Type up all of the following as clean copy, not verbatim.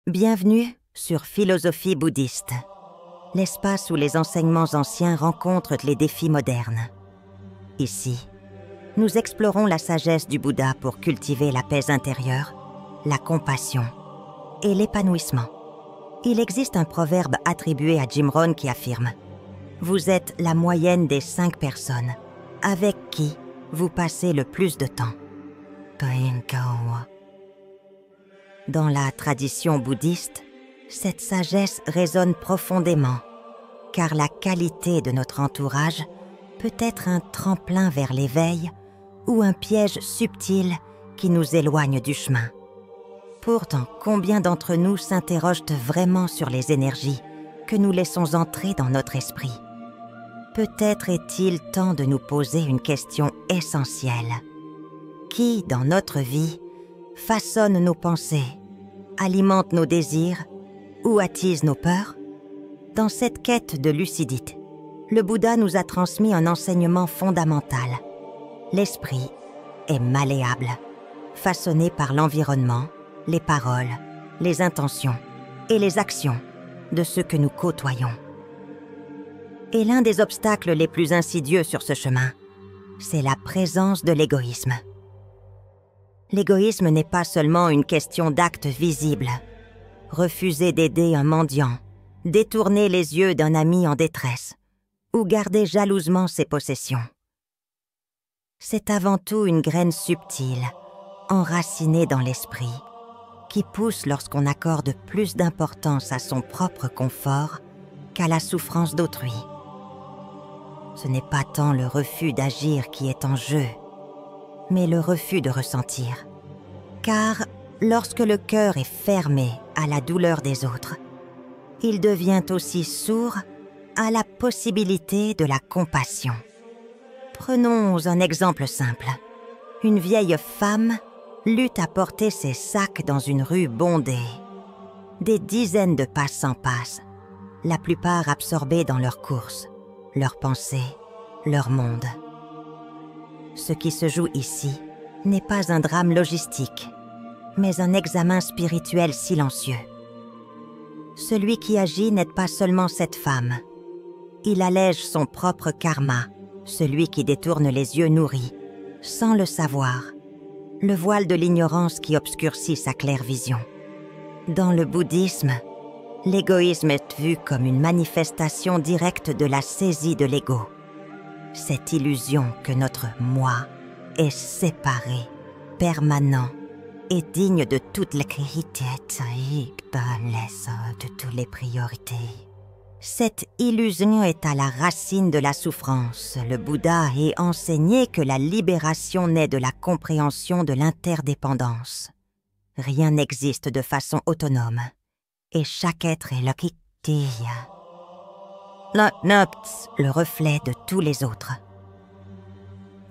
Bienvenue sur Philosophie bouddhiste, l'espace où les enseignements anciens rencontrent les défis modernes. Ici, nous explorons la sagesse du Bouddha pour cultiver la paix intérieure, la compassion et l'épanouissement. Il existe un proverbe attribué à Jim Rohn qui affirme « Vous êtes la moyenne des 5 personnes avec qui vous passez le plus de temps. » Dans la tradition bouddhiste, cette sagesse résonne profondément, car la qualité de notre entourage peut être un tremplin vers l'éveil ou un piège subtil qui nous éloigne du chemin. Pourtant, combien d'entre nous s'interrogent vraiment sur les énergies que nous laissons entrer dans notre esprit? Peut-être est-il temps de nous poser une question essentielle. Qui, dans notre vie, façonne nos pensées, alimente nos désirs ou attise nos peurs? Dans cette quête de lucidité, le Bouddha nous a transmis un enseignement fondamental. L'esprit est malléable, façonné par l'environnement, les paroles, les intentions et les actions de ceux que nous côtoyons. Et l'un des obstacles les plus insidieux sur ce chemin, c'est la présence de l'égoïsme. L'égoïsme n'est pas seulement une question d'actes visibles. Refuser d'aider un mendiant, détourner les yeux d'un ami en détresse, ou garder jalousement ses possessions. C'est avant tout une graine subtile, enracinée dans l'esprit, qui pousse lorsqu'on accorde plus d'importance à son propre confort qu'à la souffrance d'autrui. Ce n'est pas tant le refus d'agir qui est en jeu, mais le refus de ressentir. Car lorsque le cœur est fermé à la douleur des autres, il devient aussi sourd à la possibilité de la compassion. Prenons un exemple simple. Une vieille femme lutte à porter ses sacs dans une rue bondée. Des dizaines de passants passent, la plupart absorbés dans leurs courses, leurs pensées, leur monde. Ce qui se joue ici n'est pas un drame logistique, mais un examen spirituel silencieux. Celui qui agit n'aide pas seulement cette femme. Il allège son propre karma, celui qui détourne les yeux nourris, sans le savoir, le voile de l'ignorance qui obscurcit sa claire vision. Dans le bouddhisme, l'égoïsme est vu comme une manifestation directe de la saisie de l'ego. Cette illusion que notre moi est séparé, permanent et digne de toutes les priorités. Cette illusion est à la racine de la souffrance. Le Bouddha a enseigné que la libération naît de la compréhension de l'interdépendance. Rien n'existe de façon autonome, et chaque être est le reflet de tous les autres.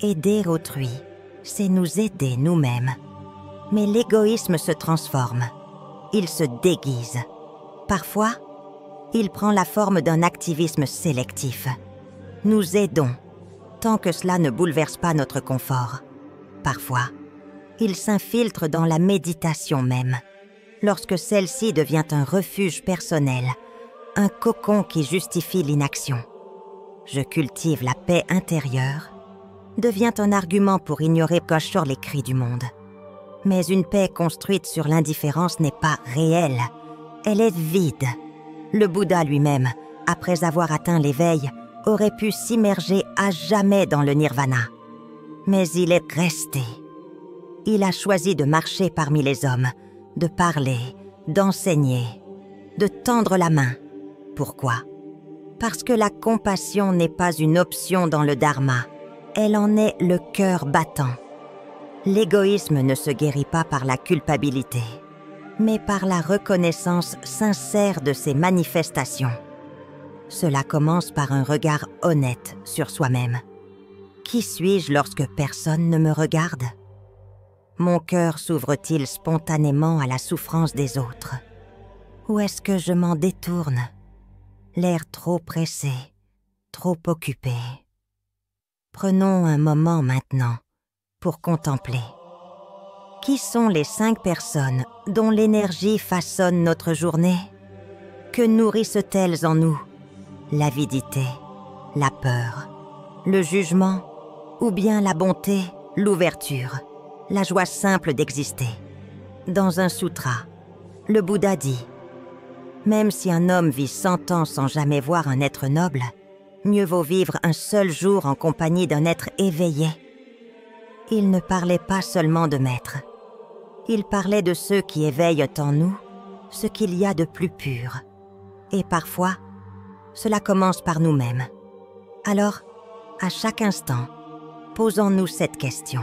Aider autrui, c'est nous aider nous-mêmes. Mais l'égoïsme se transforme. Il se déguise. Parfois, il prend la forme d'un activisme sélectif. Nous aidons, tant que cela ne bouleverse pas notre confort. Parfois, il s'infiltre dans la méditation même, lorsque celle-ci devient un refuge personnel, un cocon qui justifie l'inaction. Je cultive la paix intérieure, devient un argument pour ignorer cocheur les cris du monde. Mais une paix construite sur l'indifférence n'est pas réelle, elle est vide. Le Bouddha lui-même, après avoir atteint l'éveil, aurait pu s'immerger à jamais dans le nirvana. Mais il est resté. Il a choisi de marcher parmi les hommes, de parler, d'enseigner, de tendre la main. Pourquoi? Parce que la compassion n'est pas une option dans le dharma, elle en est le cœur battant. L'égoïsme ne se guérit pas par la culpabilité, mais par la reconnaissance sincère de ses manifestations. Cela commence par un regard honnête sur soi-même. Qui suis-je lorsque personne ne me regarde? Mon cœur s'ouvre-t-il spontanément à la souffrance des autres? Ou est-ce que je m'en détourne? L'air trop pressé, trop occupé. Prenons un moment maintenant pour contempler. Qui sont les 5 personnes dont l'énergie façonne notre journée? Que nourrissent-elles en nous? L'avidité, la peur, le jugement, ou bien la bonté, l'ouverture, la joie simple d'exister? Dans un sutra, le Bouddha dit « Même si un homme vit 100 ans sans jamais voir un être noble, mieux vaut vivre un seul jour en compagnie d'un être éveillé. » Il ne parlait pas seulement de maîtres. Il parlait de ceux qui éveillent en nous ce qu'il y a de plus pur. Et parfois, cela commence par nous-mêmes. Alors, à chaque instant, posons-nous cette question.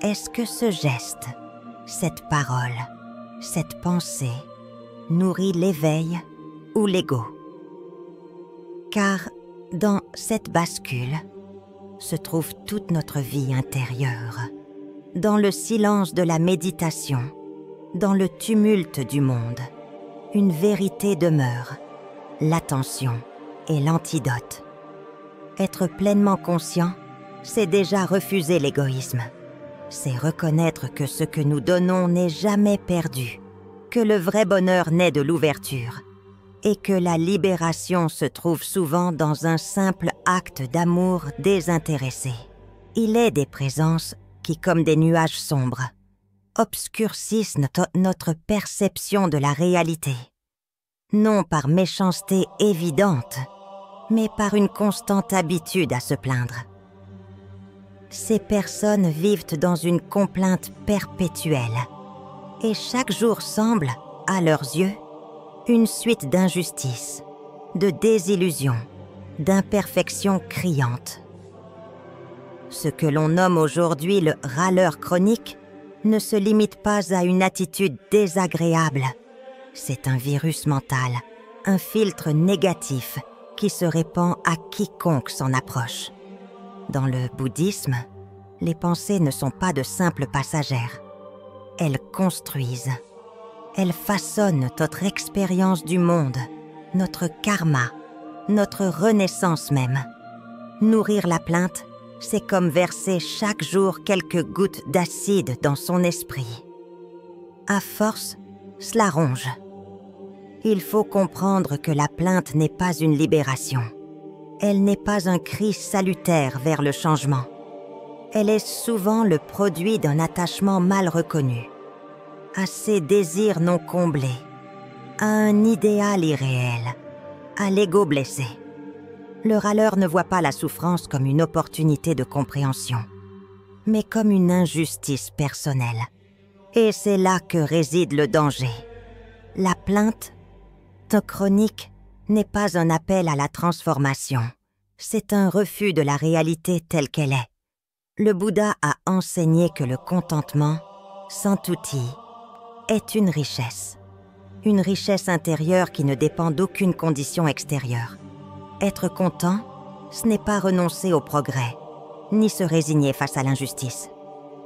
Est-ce que ce geste, cette parole, cette pensée nourrit l'éveil ou l'ego? Car dans cette bascule se trouve toute notre vie intérieure. Dans le silence de la méditation, dans le tumulte du monde, une vérité demeure, l'attention est l'antidote. Être pleinement conscient, c'est déjà refuser l'égoïsme. C'est reconnaître que ce que nous donnons n'est jamais perdu, que le vrai bonheur naît de l'ouverture, et que la libération se trouve souvent dans un simple acte d'amour désintéressé. Il est des présences qui, comme des nuages sombres, obscurcissent notre perception de la réalité, non par méchanceté évidente, mais par une constante habitude à se plaindre. Ces personnes vivent dans une complainte perpétuelle, et chaque jour semble, à leurs yeux, une suite d'injustices, de désillusions, d'imperfections criantes. Ce que l'on nomme aujourd'hui le râleur chronique ne se limite pas à une attitude désagréable. C'est un virus mental, un filtre négatif qui se répand à quiconque s'en approche. Dans le bouddhisme, les pensées ne sont pas de simples passagères. Elles construisent. Elles façonnent notre expérience du monde, notre karma, notre renaissance même. Nourrir la plainte, c'est comme verser chaque jour quelques gouttes d'acide dans son esprit. À force, cela ronge. Il faut comprendre que la plainte n'est pas une libération. Elle n'est pas un cri salutaire vers le changement. Elle est souvent le produit d'un attachement mal reconnu, à ses désirs non comblés, à un idéal irréel, à l'ego blessé. Le râleur ne voit pas la souffrance comme une opportunité de compréhension, mais comme une injustice personnelle. Et c'est là que réside le danger. La plainte, chronique, n'est pas un appel à la transformation. C'est un refus de la réalité telle qu'elle est. Le Bouddha a enseigné que le contentement, sans outil, est une richesse intérieure qui ne dépend d'aucune condition extérieure. Être content, ce n'est pas renoncer au progrès, ni se résigner face à l'injustice.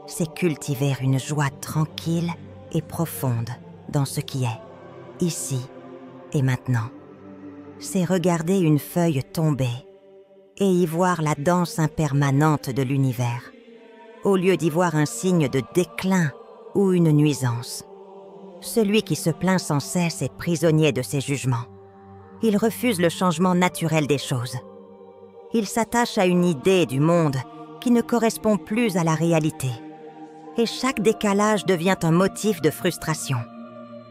C'est cultiver une joie tranquille et profonde dans ce qui est, ici et maintenant. C'est regarder une feuille tomber et y voir la danse impermanente de l'univers, au lieu d'y voir un signe de déclin ou une nuisance. Celui qui se plaint sans cesse est prisonnier de ses jugements. Il refuse le changement naturel des choses. Il s'attache à une idée du monde qui ne correspond plus à la réalité. Et chaque décalage devient un motif de frustration.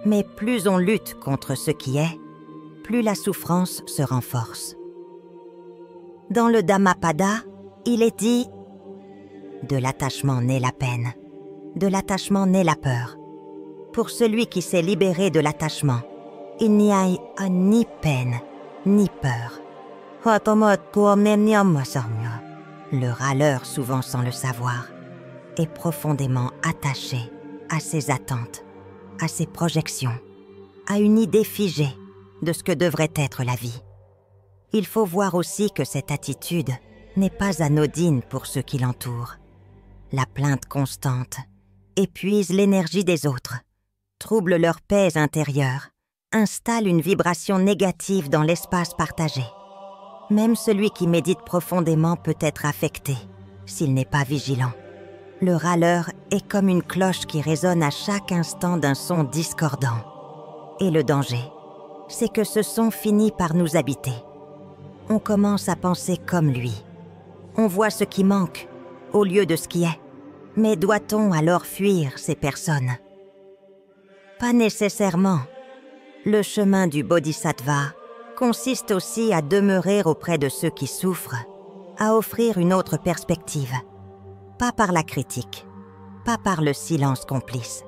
Mais plus on lutte contre ce qui est, plus la souffrance se renforce. Dans le Dhammapada, il est dit « De l'attachement naît la peine, de l'attachement naît la peur. Pour celui qui s'est libéré de l'attachement, il n'y a ni peine, ni peur. » Le râleur, souvent sans le savoir, est profondément attaché à ses attentes, à ses projections, à une idée figée de ce que devrait être la vie. Il faut voir aussi que cette attitude n'est pas anodine pour ceux qui l'entourent. La plainte constante épuise l'énergie des autres, trouble leur paix intérieure, installe une vibration négative dans l'espace partagé. Même celui qui médite profondément peut être affecté s'il n'est pas vigilant. Le râleur est comme une cloche qui résonne à chaque instant d'un son discordant. Et le danger, c'est que ce son finit par nous habiter. On commence à penser comme lui. On voit ce qui manque, au lieu de ce qui est. Mais doit-on alors fuir ces personnes? Pas nécessairement. Le chemin du bodhisattva consiste aussi à demeurer auprès de ceux qui souffrent, à offrir une autre perspective. Pas par la critique, pas par le silence complice,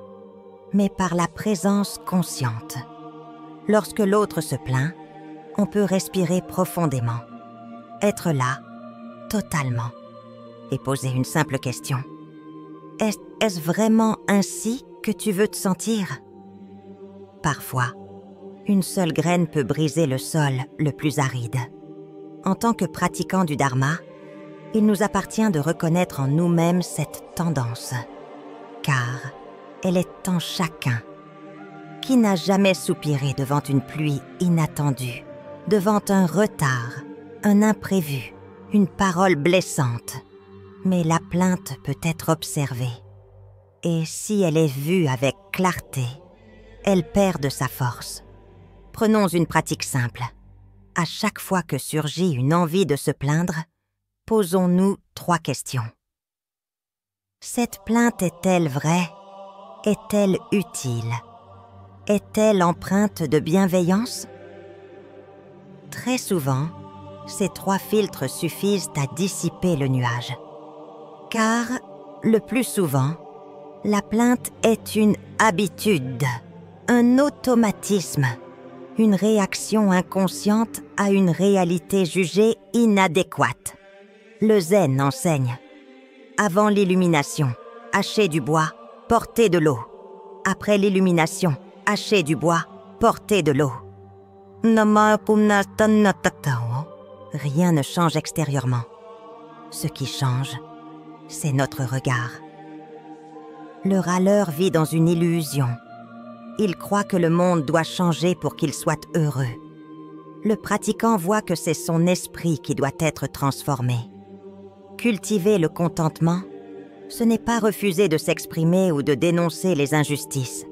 mais par la présence consciente. Lorsque l'autre se plaint, on peut respirer profondément, être là, totalement, et poser une simple question. Est-ce vraiment ainsi que tu veux te sentir? Parfois, une seule graine peut briser le sol le plus aride. En tant que pratiquants du Dharma, il nous appartient de reconnaître en nous-mêmes cette tendance, car elle est en chacun. Qui n'a jamais soupiré devant une pluie inattendue, devant un retard, un imprévu, une parole blessante? Mais la plainte peut être observée. Et si elle est vue avec clarté, elle perd de sa force. Prenons une pratique simple. À chaque fois que surgit une envie de se plaindre, posons-nous 3 questions. Cette plainte est-elle vraie? Est-elle utile? Est-elle empreinte de bienveillance? Très souvent, ces 3 filtres suffisent à dissiper le nuage. Car, le plus souvent, la plainte est une habitude, un automatisme, une réaction inconsciente à une réalité jugée inadéquate. Le zen enseigne. Avant l'illumination, hachez du bois, portez de l'eau. Après l'illumination, hachez du bois, portez de l'eau. Rien ne change extérieurement. Ce qui change, c'est notre regard. Le râleur vit dans une illusion. Il croit que le monde doit changer pour qu'il soit heureux. Le pratiquant voit que c'est son esprit qui doit être transformé. Cultiver le contentement, ce n'est pas refuser de s'exprimer ou de dénoncer les injustices.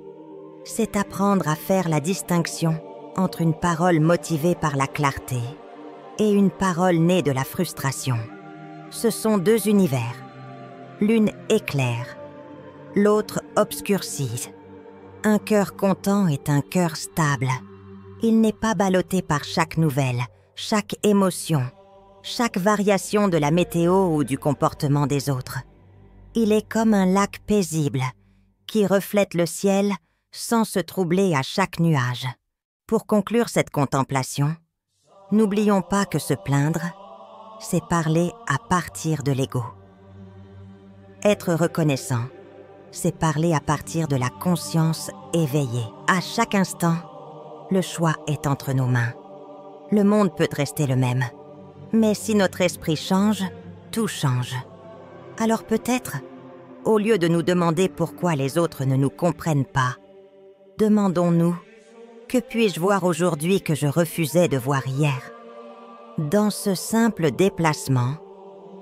C'est apprendre à faire la distinction entre une parole motivée par la clarté et une parole née de la frustration. Ce sont 2 univers. L'une éclaire, l'autre obscurcit. Un cœur content est un cœur stable. Il n'est pas ballotté par chaque nouvelle, chaque émotion, chaque variation de la météo ou du comportement des autres. Il est comme un lac paisible qui reflète le ciel sans se troubler à chaque nuage. Pour conclure cette contemplation, n'oublions pas que se plaindre, c'est parler à partir de l'ego. Être reconnaissant, c'est parler à partir de la conscience éveillée. À chaque instant, le choix est entre nos mains. Le monde peut rester le même, mais si notre esprit change, tout change. Alors peut-être, au lieu de nous demander pourquoi les autres ne nous comprennent pas, demandons-nous, que puis-je voir aujourd'hui que je refusais de voir hier? Dans ce simple déplacement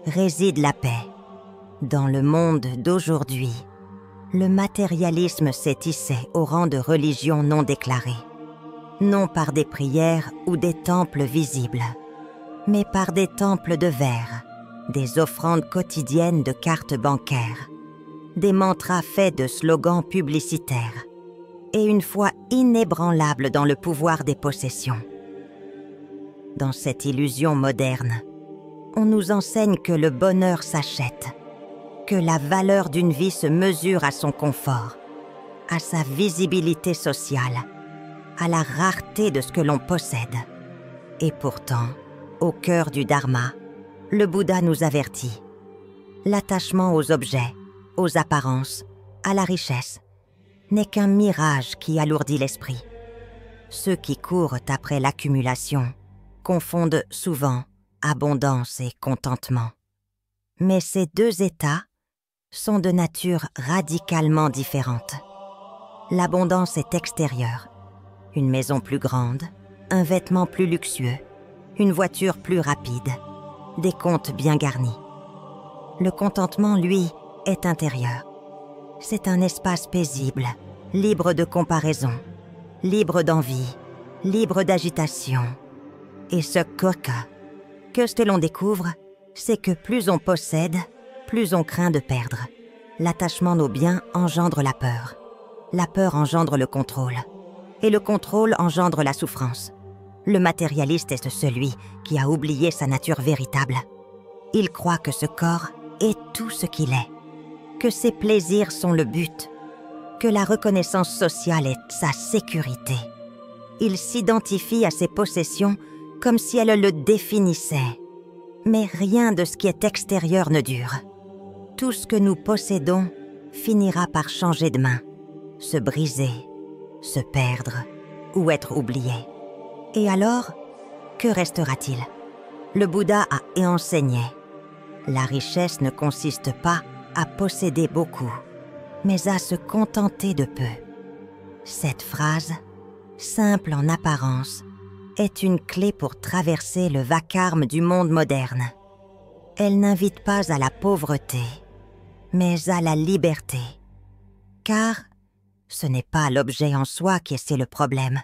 réside la paix. Dans le monde d'aujourd'hui, le matérialisme s'est hissé au rang de religion non déclarée, non par des prières ou des temples visibles, mais par des temples de verre, des offrandes quotidiennes de cartes bancaires, des mantras faits de slogans publicitaires et une foi inébranlable dans le pouvoir des possessions. Dans cette illusion moderne, on nous enseigne que le bonheur s'achète, que la valeur d'une vie se mesure à son confort, à sa visibilité sociale, à la rareté de ce que l'on possède. Et pourtant, au cœur du Dharma, le Bouddha nous avertit. L'attachement aux objets, aux apparences, à la richesse, n'est qu'un mirage qui alourdit l'esprit. Ceux qui courent après l'accumulation confondent souvent abondance et contentement. Mais ces 2 états sont de nature radicalement différente. L'abondance est extérieure. Une maison plus grande, un vêtement plus luxueux, une voiture plus rapide, des comptes bien garnis. Le contentement, lui, est intérieur. C'est un espace paisible, libre de comparaison, libre d'envie, libre d'agitation. Et ce coca, que ce que l'on découvre, c'est que plus on possède, plus on craint de perdre. L'attachement aux biens engendre la peur. La peur engendre le contrôle. Et le contrôle engendre la souffrance. Le matérialiste est celui qui a oublié sa nature véritable. Il croit que ce corps est tout ce qu'il est, que ses plaisirs sont le but, que la reconnaissance sociale est sa sécurité. Il s'identifie à ses possessions comme si elles le définissaient. Mais rien de ce qui est extérieur ne dure. Tout ce que nous possédons finira par changer de main, se briser, se perdre ou être oublié. Et alors, que restera-t-il? Le Bouddha a enseigné. La richesse ne consiste pas à posséder beaucoup, mais à se contenter de peu. Cette phrase, simple en apparence, est une clé pour traverser le vacarme du monde moderne. Elle n'invite pas à la pauvreté, mais à la liberté. Car ce n'est pas l'objet en soi qui est le problème,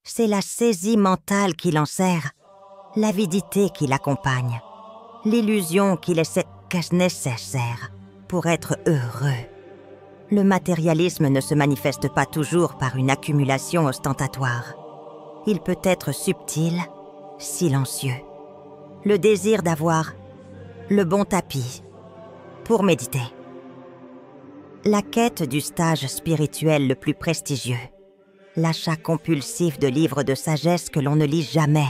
c'est la saisie mentale qui l'enserre, l'avidité qui l'accompagne, l'illusion qu'il est nécessaire pour être heureux. Le matérialisme ne se manifeste pas toujours par une accumulation ostentatoire. Il peut être subtil, silencieux. Le désir d'avoir le bon tapis pour méditer. La quête du stage spirituel le plus prestigieux. L'achat compulsif de livres de sagesse que l'on ne lit jamais.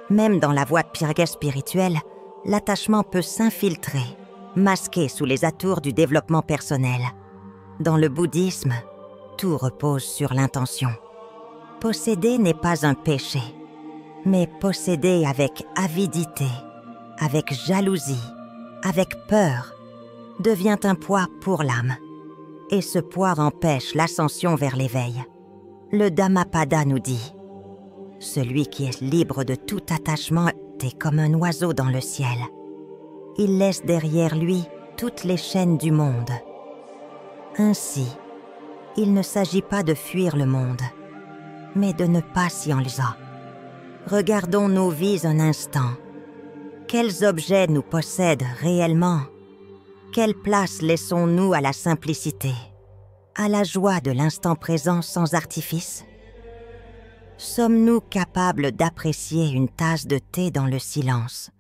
Même dans la voie spirituelle, l'attachement peut s'infiltrer, masqué sous les atours du développement personnel. Dans le bouddhisme, tout repose sur l'intention. Posséder n'est pas un péché, mais posséder avec avidité, avec jalousie, avec peur, devient un poids pour l'âme. Et ce poids empêche l'ascension vers l'éveil. Le Dhammapada nous dit « Celui qui est libre de tout attachement est comme un oiseau dans le ciel. Il laisse derrière lui toutes les chaînes du monde. » Ainsi, il ne s'agit pas de fuir le monde, mais de ne pas s'y enlever. Regardons nos vies un instant. Quels objets nous possèdent réellement? Quelle place laissons-nous à la simplicité, à la joie de l'instant présent sans artifice? Sommes-nous capables d'apprécier une tasse de thé dans le silence,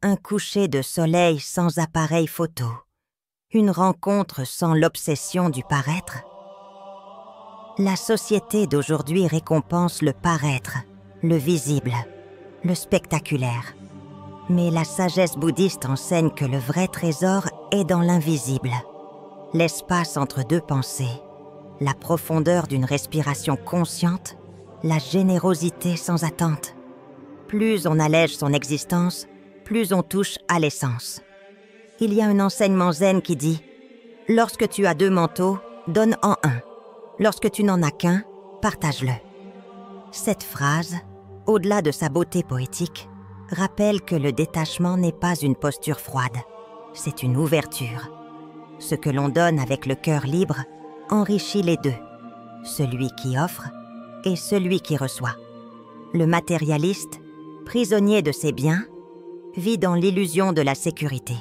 un coucher de soleil sans appareil photo, une rencontre sans l'obsession du paraître? La société d'aujourd'hui récompense le paraître, le visible, le spectaculaire. Mais la sagesse bouddhiste enseigne que le vrai trésor est dans l'invisible, l'espace entre deux pensées, la profondeur d'une respiration consciente, la générosité sans attente. Plus on allège son existence, plus on touche à l'essence. Il y a un enseignement zen qui dit « Lorsque tu as 2 manteaux, donne-en un. Lorsque tu n'en as qu'un, partage-le. » Cette phrase, au-delà de sa beauté poétique, rappelle que le détachement n'est pas une posture froide, c'est une ouverture. Ce que l'on donne avec le cœur libre enrichit les deux, celui qui offre et celui qui reçoit. Le matérialiste, prisonnier de ses biens, vit dans l'illusion de la sécurité.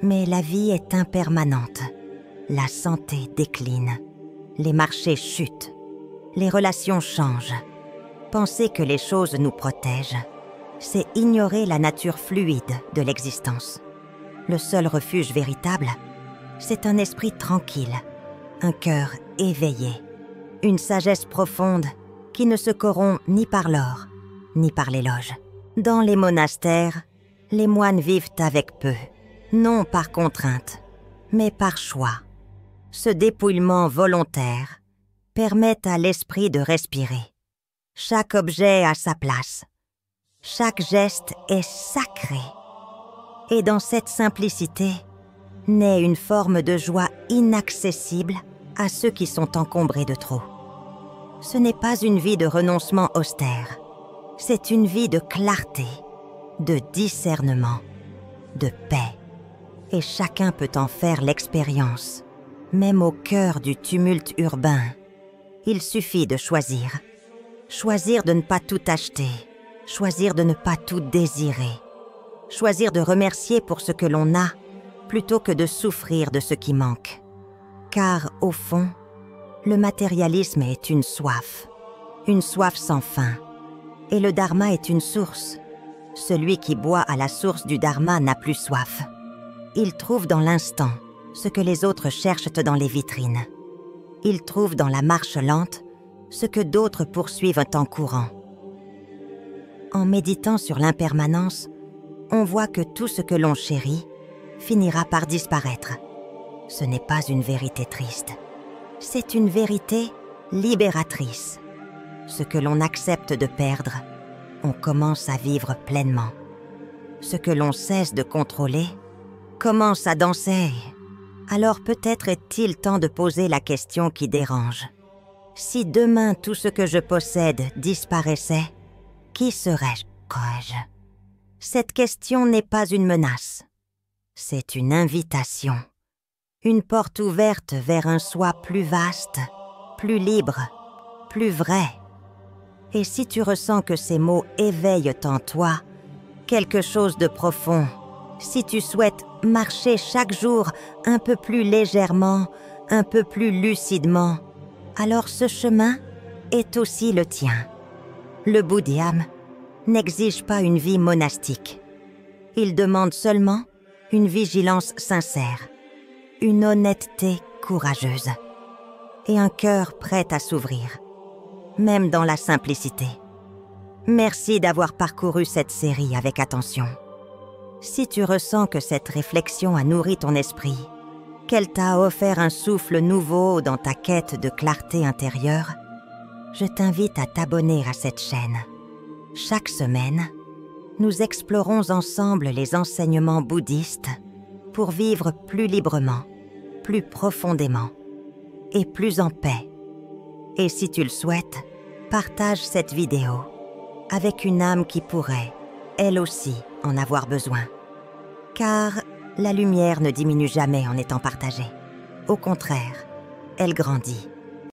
Mais la vie est impermanente, la santé décline, les marchés chutent, les relations changent. Penser que les choses nous protègent, c'est ignorer la nature fluide de l'existence. Le seul refuge véritable, c'est un esprit tranquille, un cœur éveillé, une sagesse profonde qui ne se corrompt ni par l'or, ni par l'éloge. Dans les monastères, les moines vivent avec peu, non par contrainte, mais par choix. Ce dépouillement volontaire permet à l'esprit de respirer. Chaque objet a sa place. Chaque geste est sacré. Et dans cette simplicité, naît une forme de joie inaccessible à ceux qui sont encombrés de trop. Ce n'est pas une vie de renoncement austère, c'est une vie de clarté, de discernement, de paix et chacun peut en faire l'expérience, même au cœur du tumulte urbain. Il suffit de choisir. Choisir de ne pas tout acheter, choisir de ne pas tout désirer, choisir de remercier pour ce que l'on a, plutôt que de souffrir de ce qui manque. Car, au fond, le matérialisme est une soif sans fin. Et le dharma est une source. Celui qui boit à la source du dharma n'a plus soif. Il trouve dans l'instant ce que les autres cherchent dans les vitrines. Il trouve dans la marche lente ce que d'autres poursuivent en courant. En méditant sur l'impermanence, on voit que tout ce que l'on chérit finira par disparaître. Ce n'est pas une vérité triste. C'est une vérité libératrice. Ce que l'on accepte de perdre, on commence à vivre pleinement. Ce que l'on cesse de contrôler commence à danser. Alors peut-être est-il temps de poser la question qui dérange. Si demain tout ce que je possède disparaissait, qui serais-je? Cette question n'est pas une menace. C'est une invitation. Une porte ouverte vers un soi plus vaste, plus libre, plus vrai. Et si tu ressens que ces mots éveillent en toi quelque chose de profond, si tu souhaites marcher chaque jour un peu plus légèrement, un peu plus lucidement, alors ce chemin est aussi le tien. Le bouddhisme n'exige pas une vie monastique. Il demande seulement une vigilance sincère, une honnêteté courageuse et un cœur prêt à s'ouvrir, même dans la simplicité. Merci d'avoir parcouru cette série avec attention. Si tu ressens que cette réflexion a nourri ton esprit, qu'elle t'a offert un souffle nouveau dans ta quête de clarté intérieure, je t'invite à t'abonner à cette chaîne. Chaque semaine, nous explorons ensemble les enseignements bouddhistes pour vivre plus librement, plus profondément et plus en paix. Et si tu le souhaites, partage cette vidéo avec une âme qui pourrait, elle aussi, en avoir besoin. Car la lumière ne diminue jamais en étant partagée. Au contraire, elle grandit.